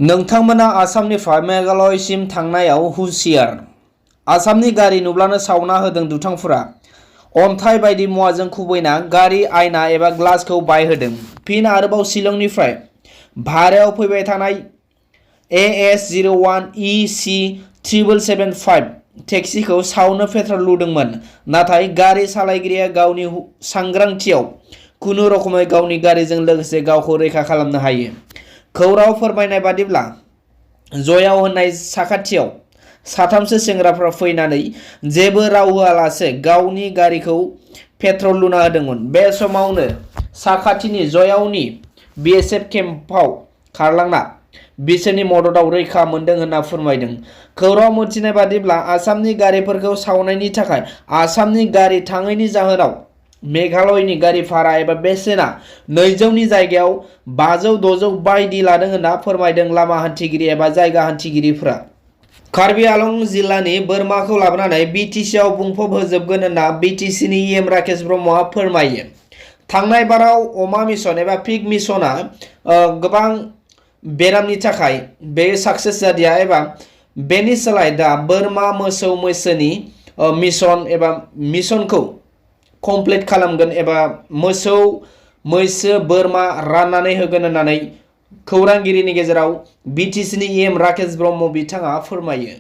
नोंथांमोना आसामनिफ्राय मेघालयसिम थांनायाव हुसियार। आसामनि गारि नुब्लानो सावना होदों दुथांफोरा। अन्थाइ बायदि मुवाजों खुबैना गारि आयना एबा ग्लासखौ बायहोदों। फिन आरोबाव शिलंनिफ्राय भारायाव फैबाय थानाय AS01EC7775 टेक्सिखौ सावनो पेट्रल लुदोंमोन, नाथाय गारि सालायगिरिया गावनि सांग्रांथियाव खुनु रखमै गावनि गारिजों लोगोसे गावखौ रैखा खालामनो हायो। खौराङाव फोरमायनाय बादिब्ला जयाव होननाय साखाथियाव साथामसो सेंग्राफ्रा फैनानै जेबो राव होआलासे गावनि गारिखौ पेट्रल लुना होदोंमोन। बे समावनो साखाथिनि जयावनि BSF केम्पआव खारलांना बिसोरनि मददाव रैखा मोनदों होनना फोरमायदों। खौराङाव मिथिनाय बादिब्ला आसामनि गारिफोरखौ सावनायनि थाखाय आसामनि गारि थाङैनि जाहोनाव मेघालयनि गारि भारा एबा बेसेना 200नि जायगायाव 500-600 बायदि लादों होनना फोरमायदों लामा हान्थिगिरि एबा जायगा हान्थिगिरिफोरा। कार्बि आलं जिल्लानि बोरमाखौ लाबोनानै BTCआव बुंफब होजोबगोन होनना BTCनि राकेश ब्रह्मआ फोरमायो। थांनाय बाराव अमा मिशन एबा पिग मिशनआ गोबां बेरामनि थाखाय बे साक्सेस जादिया एबा बेनि सोलाय दा बोरमा मोसौ मैसोनि मिशन एबा मिशनखौ कमप्लिट खालामगोन एबा मोसौ मैसो बोरमा राननानै होगोन होननानै खौरांगिरिनि गेजेराव BTCनि राकेश ब्रह्म बिथाङा फोरमायो।